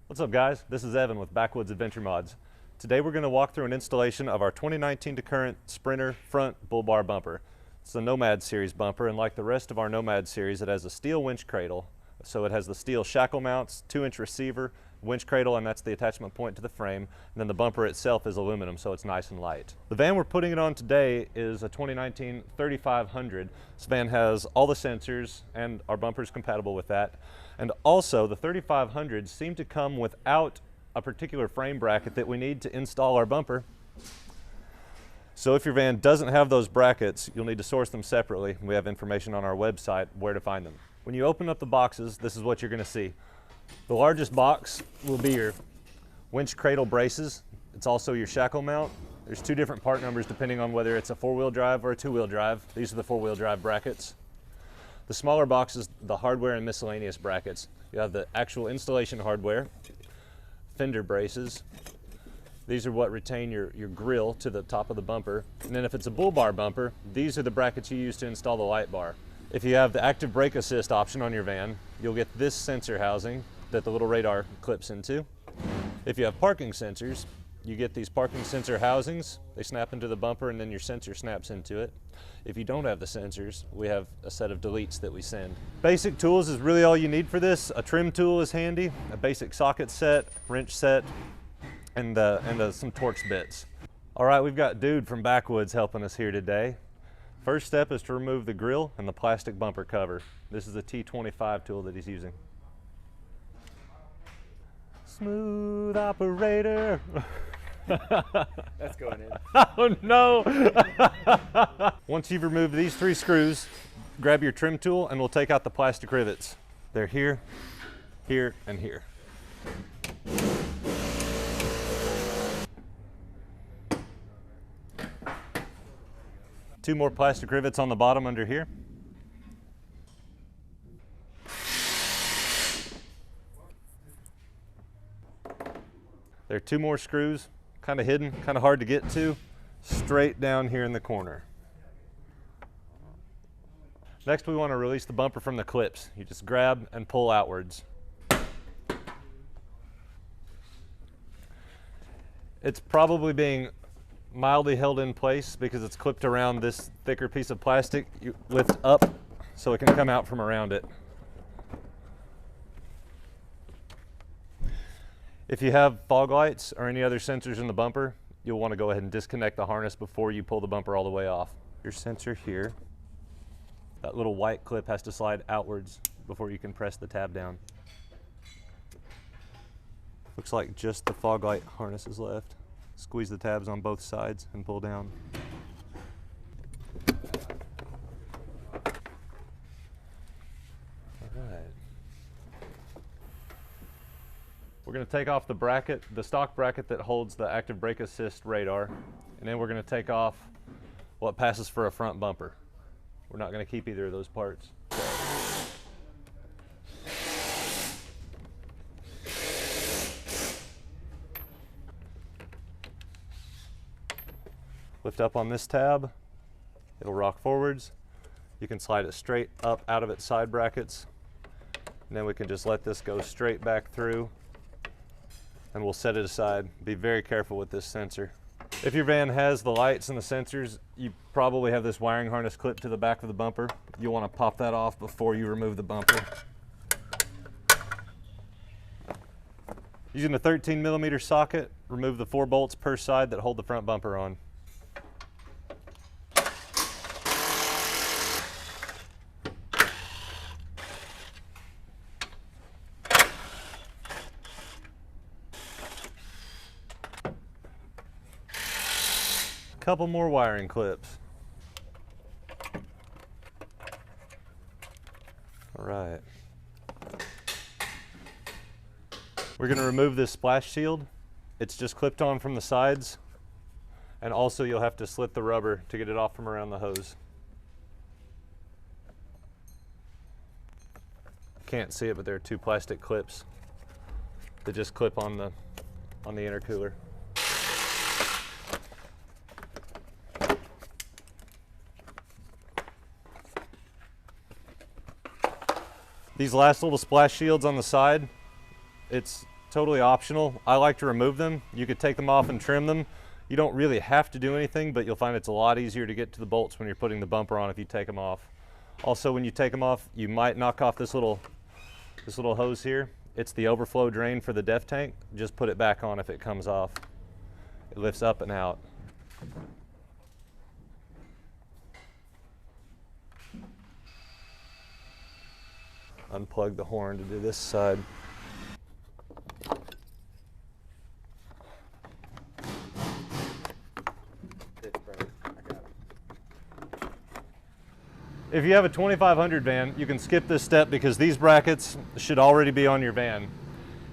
What's up guys, this is Evan with Backwoods Adventure Mods. Today we're going to walk through an installation of our 2019 to current Sprinter front bull bar bumper. It's the Nomad Series bumper, and like the rest of our Nomad series, it has a steel winch cradle. So it has the steel shackle mounts, 2-inch receiver, winch cradle, and that's the attachment point to the frame. And then the bumper itself is aluminum, so it's nice and light. The van we're putting it on today is a 2019 3500. This van has all the sensors, and our bumper is compatible with that. And also, the 3500s seem to come without a particular frame bracket that we need to install our bumper. So if your van doesn't have those brackets, you'll need to source them separately. We have information on our website where to find them. When you open up the boxes, this is what you're going to see. The largest box will be your winch cradle braces. It's also your shackle mount. There's two different part numbers depending on whether it's a 4-wheel drive or a 2-wheel drive. These are the 4-wheel drive brackets. The smaller box is the hardware and miscellaneous brackets. You have the actual installation hardware, fender braces. These are what retain your grill to the top of the bumper. And then if it's a bull bar bumper, these are the brackets you use to install the light bar. If you have the active brake assist option on your van, you'll get this sensor housing that the little radar clips into. If you have parking sensors, you get these parking sensor housings. They snap into the bumper and then your sensor snaps into it. If you don't have the sensors, we have a set of deletes that we send. Basic tools is really all you need for this. A trim tool is handy, a basic socket set, wrench set, and some Torx bits. All right, we've got Dude from Backwoods helping us here today. First step is to remove the grill and the plastic bumper cover. This is a T25 tool that he's using. Smooth operator. That's going in. Oh no! Once you've removed these 3 screws, grab your trim tool and we'll take out the plastic rivets. They're here, here, and here. Two more plastic rivets on the bottom under here. There are 2 more screws, kind of hidden, kind of hard to get to, straight down here in the corner. Next, we want to release the bumper from the clips. You just grab and pull outwards. It's probably being mildly held in place because it's clipped around this thicker piece of plastic. You lift up so it can come out from around it. If you have fog lights or any other sensors in the bumper, you'll want to go ahead and disconnect the harness before you pull the bumper all the way off. Your sensor here, that little white clip has to slide outwards before you can press the tab down. Looks like just the fog light harness is left. Squeeze the tabs on both sides and pull down. All right. We're going to take off the bracket, the stock bracket that holds the active brake assist radar, and then we're going to take off what passes for a front bumper. We're not going to keep either of those parts. Lift up on this tab, it'll rock forwards. You can slide it straight up out of its side brackets, and then we can just let this go straight back through, and we'll set it aside. Be very careful with this sensor. If your van has the lights and the sensors, you probably have this wiring harness clipped to the back of the bumper. You'll want to pop that off before you remove the bumper. Using a 13mm socket, remove the 4 bolts per side that hold the front bumper on. Couple more wiring clips. All right. We're going to remove this splash shield. It's just clipped on from the sides, and also you'll have to slit the rubber to get it off from around the hose. Can't see it, but there are 2 plastic clips that just clip on the intercooler. These last little splash shields on the side, it's totally optional. I like to remove them. You could take them off and trim them. You don't really have to do anything, but you'll find it's a lot easier to get to the bolts when you're putting the bumper on if you take them off. Also, when you take them off, you might knock off this little hose here. It's the overflow drain for the def tank. Just put it back on if it comes off. It lifts up and out. Unplug the horn to do this side. If you have a 2500 van, you can skip this step because these brackets should already be on your van.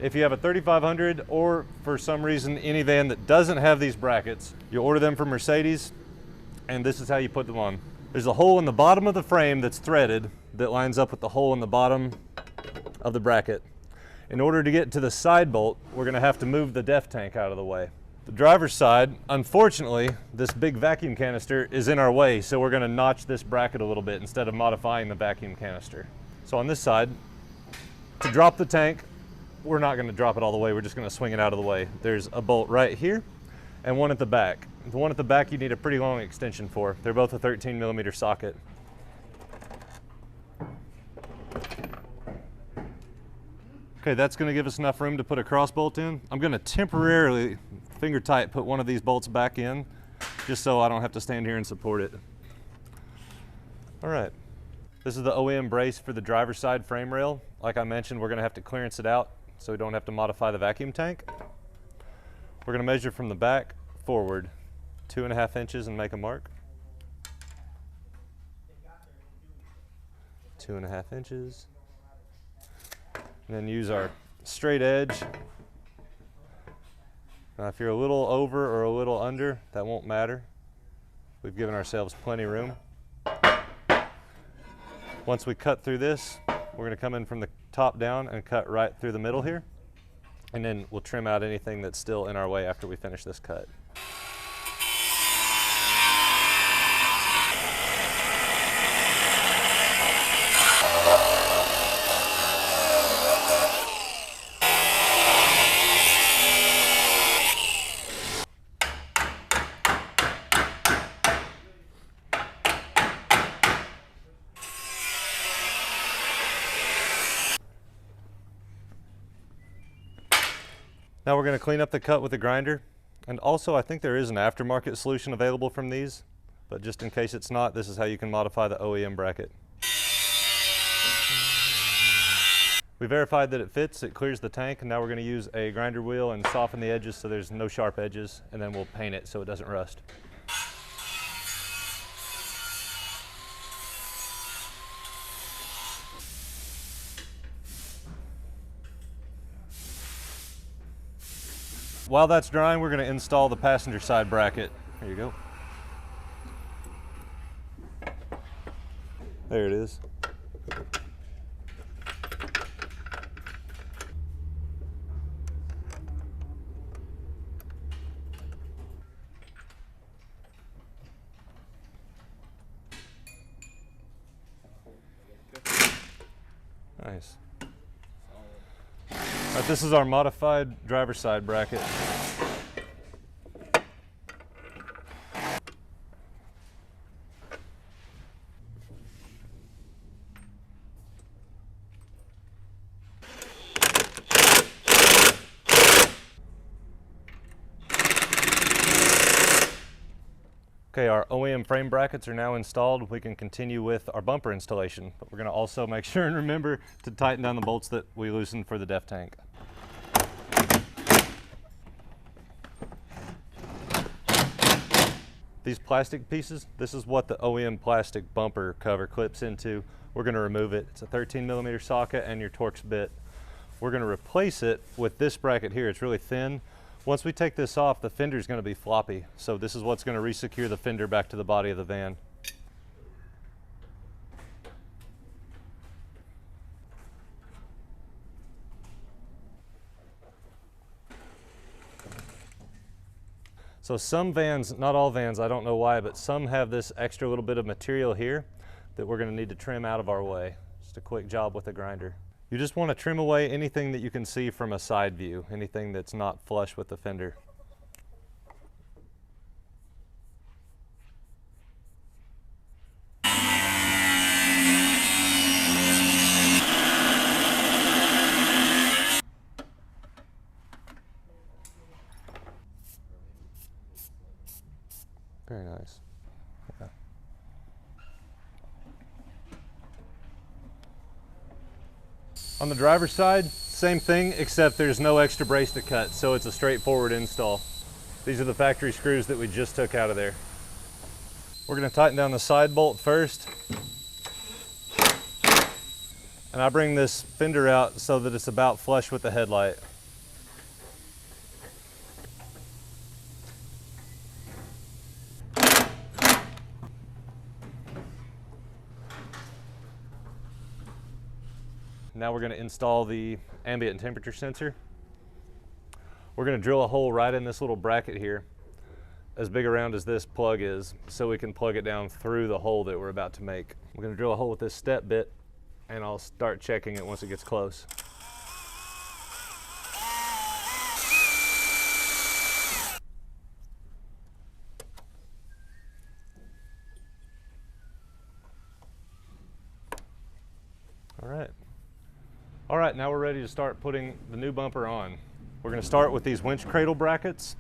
If you have a 3500 or for some reason any van that doesn't have these brackets, you order them from Mercedes and this is how you put them on. There's a hole in the bottom of the frame that's threaded that lines up with the hole in the bottom of the bracket. In order to get to the side bolt, we're going to have to move the def tank out of the way. The driver's side, unfortunately, this big vacuum canister is in our way, so we're going to notch this bracket a little bit instead of modifying the vacuum canister. So on this side, to drop the tank, we're not going to drop it all the way, we're just going to swing it out of the way. There's a bolt right here and one at the back. The one at the back you need a pretty long extension for. They're both a 13mm socket. Okay, that's going to give us enough room to put a cross bolt in. I'm going to temporarily, finger tight, put one of these bolts back in just so I don't have to stand here and support it. All right, this is the OEM brace for the driver's side frame rail. Like I mentioned, we're going to have to clearance it out so we don't have to modify the vacuum tank. We're going to measure from the back forward 2.5 inches and make a mark. 2.5 inches. And then use our straight edge. Now if you're a little over or a little under, that won't matter. We've given ourselves plenty of room. Once we cut through this, we're going to come in from the top down and cut right through the middle here. And then we'll trim out anything that's still in our way after we finish this cut. Now we're going to clean up the cut with a grinder, and also I think there is an aftermarket solution available from these, but just in case it's not, this is how you can modify the OEM bracket. We verified that it fits, it clears the tank, and now we're going to use a grinder wheel and soften the edges so there's no sharp edges, and then we'll paint it so it doesn't rust. While that's drying, we're going to install the passenger side bracket. There you go. There it is. Nice. All right, this is our modified driver's side bracket. Okay, our OEM frame brackets are now installed. We can continue with our bumper installation, but we're going to also make sure and remember to tighten down the bolts that we loosened for the def tank. These plastic pieces, this is what the OEM plastic bumper cover clips into. We're going to remove it. It's a 13mm socket and your Torx bit. We're going to replace it with this bracket here. It's really thin. Once we take this off, the fender is going to be floppy. So this is what's going to re-secure the fender back to the body of the van. So some vans, not all vans, I don't know why, but some have this extra little bit of material here that we're going to need to trim out of our way. Just a quick job with a grinder. You just want to trim away anything that you can see from a side view, anything that's not flush with the fender. Very nice. Yeah. On the driver's side, same thing, except there's no extra brace to cut, so it's a straightforward install. These are the factory screws that we just took out of there. We're going to tighten down the side bolt first. And I bring this fender out so that it's about flush with the headlight. Now we're going to install the ambient temperature sensor. We're going to drill a hole right in this little bracket here, as big around as this plug is, so we can plug it down through the hole that we're about to make. We're going to drill a hole with this step bit, and I'll start checking it once it gets close. All right, now we're ready to start putting the new bumper on. We're going to start with these winch cradle brackets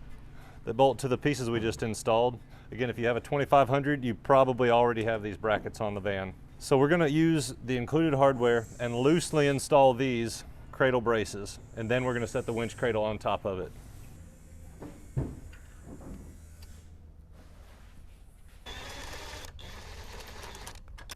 that bolt to the pieces we just installed. Again, if you have a 2500, you probably already have these brackets on the van. So we're going to use the included hardware and loosely install these cradle braces, and then we're going to set the winch cradle on top of it.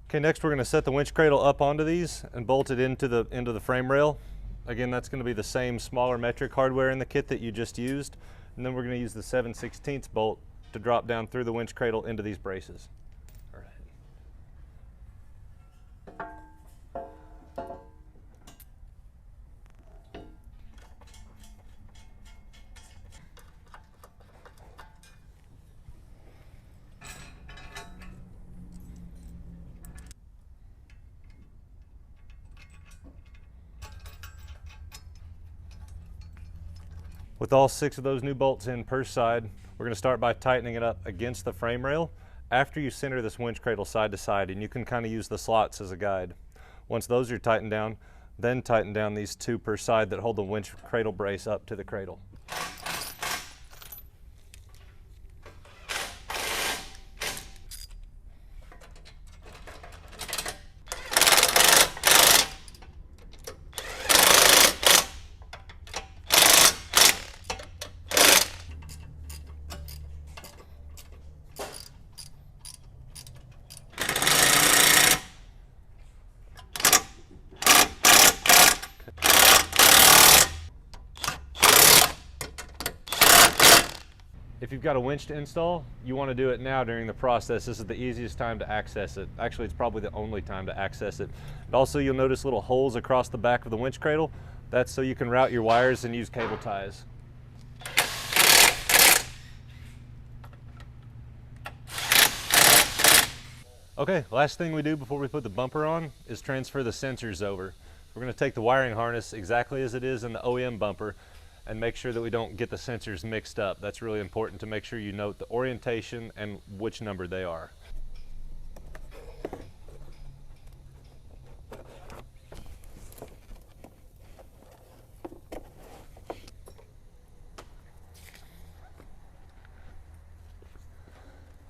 Okay, next we're going to set the winch cradle up onto these and bolt it into the frame rail. Again, that's going to be the same smaller metric hardware in the kit that you just used. And then we're going to use the 7/16 bolt to drop down through the winch cradle into these braces. All right. With all 6 of those new bolts in per side, we're going to start by tightening it up against the frame rail after you center this winch cradle side to side, and you can kind of use the slots as a guide. Once those are tightened down, then tighten down these 2 per side that hold the winch cradle brace up to the cradle. If you've got a winch to install, you want to do it now during the process. This is the easiest time to access it. Actually, it's probably the only time to access it. But also, you'll notice little holes across the back of the winch cradle. That's so you can route your wires and use cable ties. Okay, last thing we do before we put the bumper on is transfer the sensors over. We're going to take the wiring harness exactly as it is in the OEM bumper and make sure that we don't get the sensors mixed up. That's really important, to make sure you note the orientation and which number they are.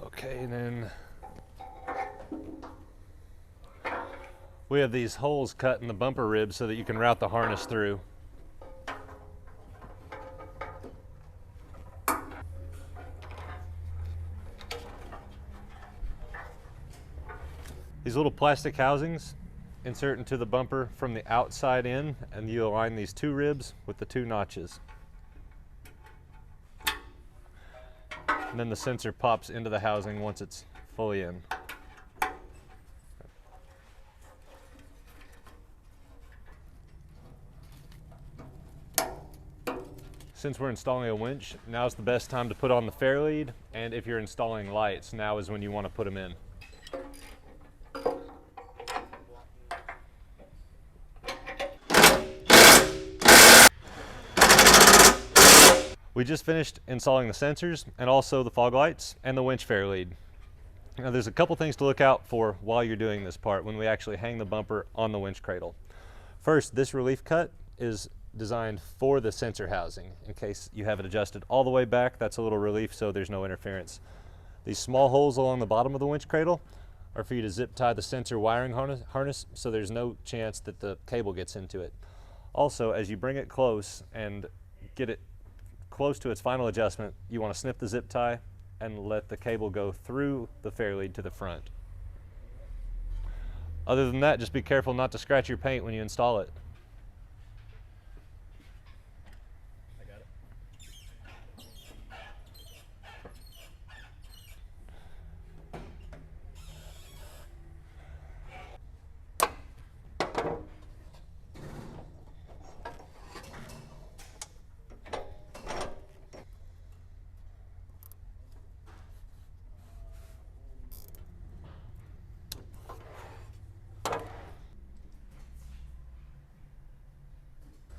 Okay, and then we have these holes cut in the bumper ribs so that you can route the harness through. These little plastic housings insert into the bumper from the outside in, and you align these 2 ribs with the 2 notches. And then the sensor pops into the housing once it's fully in. Since we're installing a winch, now's the best time to put on the fair lead, and if you're installing lights, now is when you want to put them in. We just finished installing the sensors and also the fog lights and the winch fair lead. Now there's a couple things to look out for while you're doing this part when we actually hang the bumper on the winch cradle. First, this relief cut is designed for the sensor housing. In case you have it adjusted all the way back, that's a little relief so there's no interference. These small holes along the bottom of the winch cradle are for you to zip tie the sensor wiring harness so there's no chance that the cable gets into it. Also, as you bring it close and get it close to its final adjustment, you want to snip the zip tie and let the cable go through the fair lead to the front. Other than that, just be careful not to scratch your paint when you install it. I got it.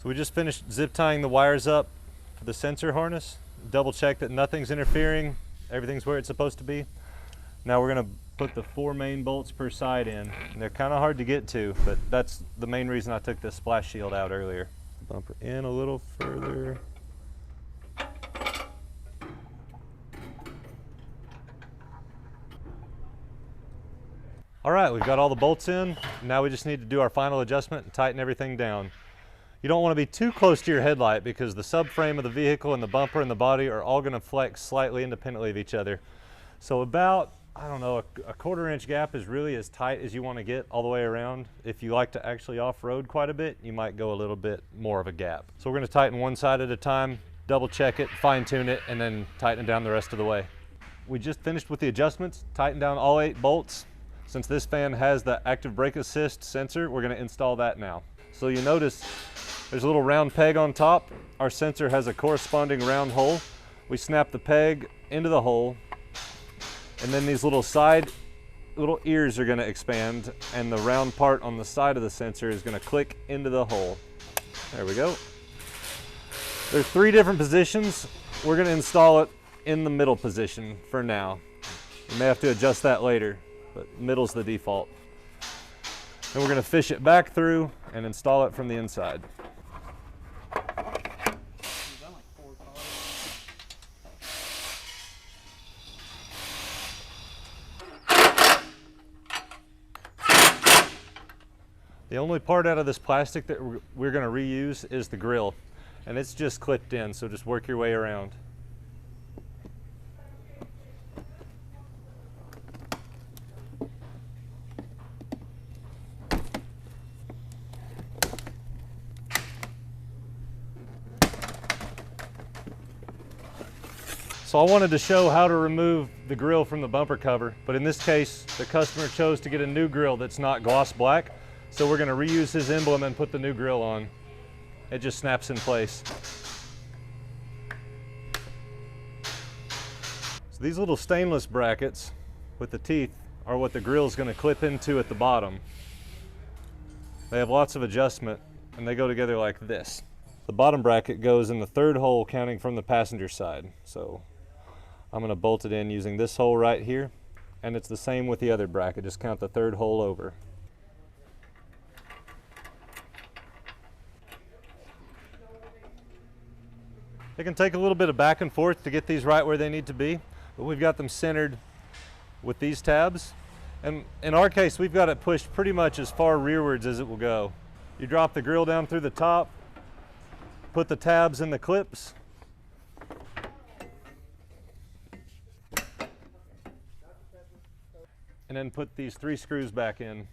So we just finished zip tying the wires up for the sensor harness. Double check that nothing's interfering, everything's where it's supposed to be. Now we're going to put the 4 main bolts per side in. And they're kind of hard to get to, but that's the main reason I took this splash shield out earlier. Bumper in a little further. All right, we've got all the bolts in. Now we just need to do our final adjustment and tighten everything down. You don't want to be too close to your headlight because the subframe of the vehicle and the bumper and the body are all going to flex slightly independently of each other. So about, I don't know, a 1/4 inch gap is really as tight as you want to get all the way around. If you like to actually off-road quite a bit, you might go a little bit more of a gap. So we're going to tighten one side at a time, double check it, fine tune it, and then tighten it down the rest of the way. We just finished with the adjustments, tightened down all 8 bolts. Since this fan has the active brake assist sensor, we're going to install that now. So you notice there's a little round peg on top. Our sensor has a corresponding round hole. We snap the peg into the hole, and then these little ears are going to expand, and the round part on the side of the sensor is going to click into the hole. There we go. There's 3 different positions. We're going to install it in the middle position for now. You may have to adjust that later, but middle's the default. And we're going to fish it back through and install it from the inside. The only part out of this plastic that we're going to reuse is the grill, and it's just clipped in, so just work your way around. So I wanted to show how to remove the grill from the bumper cover, but in this case, the customer chose to get a new grill that's not gloss black. So we're going to reuse his emblem and put the new grill on. It just snaps in place. So these little stainless brackets with the teeth are what the grill is going to clip into at the bottom. They have lots of adjustment and they go together like this. The bottom bracket goes in the 3rd hole counting from the passenger side. So I'm going to bolt it in using this hole right here, and it's the same with the other bracket, just count the 3rd hole over. It can take a little bit of back and forth to get these right where they need to be, but we've got them centered with these tabs. And in our case, we've got it pushed pretty much as far rearwards as it will go. You drop the grill down through the top, put the tabs in the clips, and then put these 3 screws back in.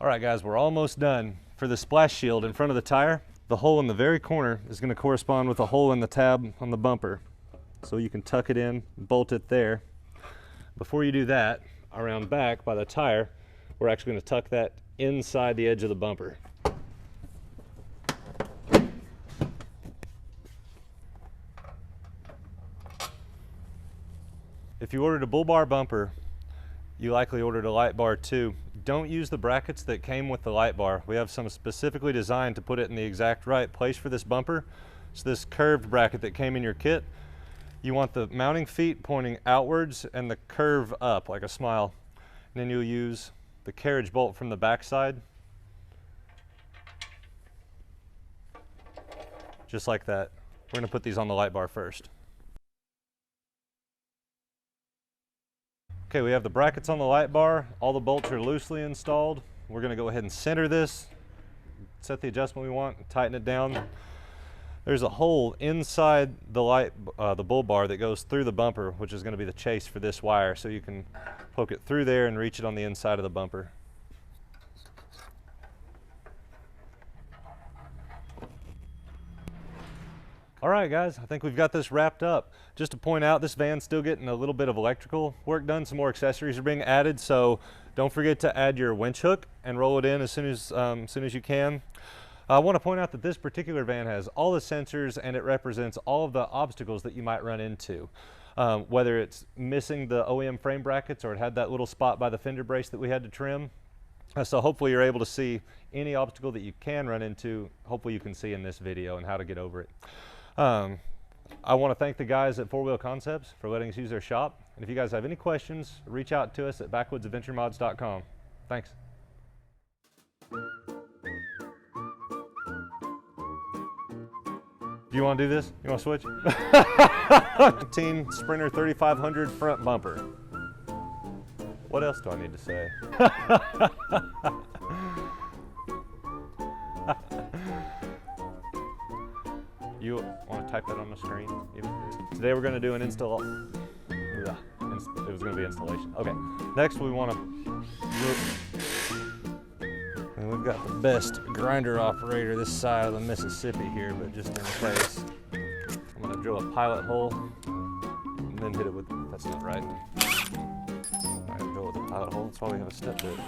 All right guys, we're almost done. For the splash shield in front of the tire, the hole in the very corner is going to correspond with the hole in the tab on the bumper. So you can tuck it in, bolt it there. Before you do that, around back by the tire, we're actually going to tuck that inside the edge of the bumper. If you ordered a bull bar bumper, you likely ordered a light bar too. Don't use the brackets that came with the light bar. We have some specifically designed to put it in the exact right place for this bumper. So this curved bracket that came in your kit, you want the mounting feet pointing outwards and the curve up like a smile. And then you'll use the carriage bolt from the back side, just like that. We're going to put these on the light bar first. Okay, we have the brackets on the light bar. All the bolts are loosely installed. We're going to go ahead and center this, set the adjustment we want, tighten it down. There's a hole inside the bull bar that goes through the bumper, which is going to be the chase for this wire, so you can poke it through there and reach it on the inside of the bumper. All right, guys, I think we've got this wrapped up. Just to point out, this van's still getting a little bit of electrical work done. Some more accessories are being added, so don't forget to add your winch hook and roll it in as soon as you can. I want to point out that this particular van has all the sensors, and it represents all of the obstacles that you might run into. Whether it's missing the OEM frame brackets or it had that little spot by the fender brace that we had to trim. So hopefully you're able to see any obstacle that you can run into. Hopefully you can see in this video and how to get over it. I want to thank the guys at 4 Wheel Concepts for letting us use their shop. And if you guys have any questions, reach out to us at backwoodsadventuremods.com. Thanks. Do you want to do this? You want to switch? 19 Sprinter 3500 front bumper. What else do I need to say? You want to type that on the screen? Today we're going to do an install. It was going to be installation. Okay. Next we want to. And we've got the best grinder operator this side of the Mississippi here, but just in case, I'm going to drill a pilot hole and then hit it with. That's not right. All right, drill with a pilot hole. That's why we have a step to it.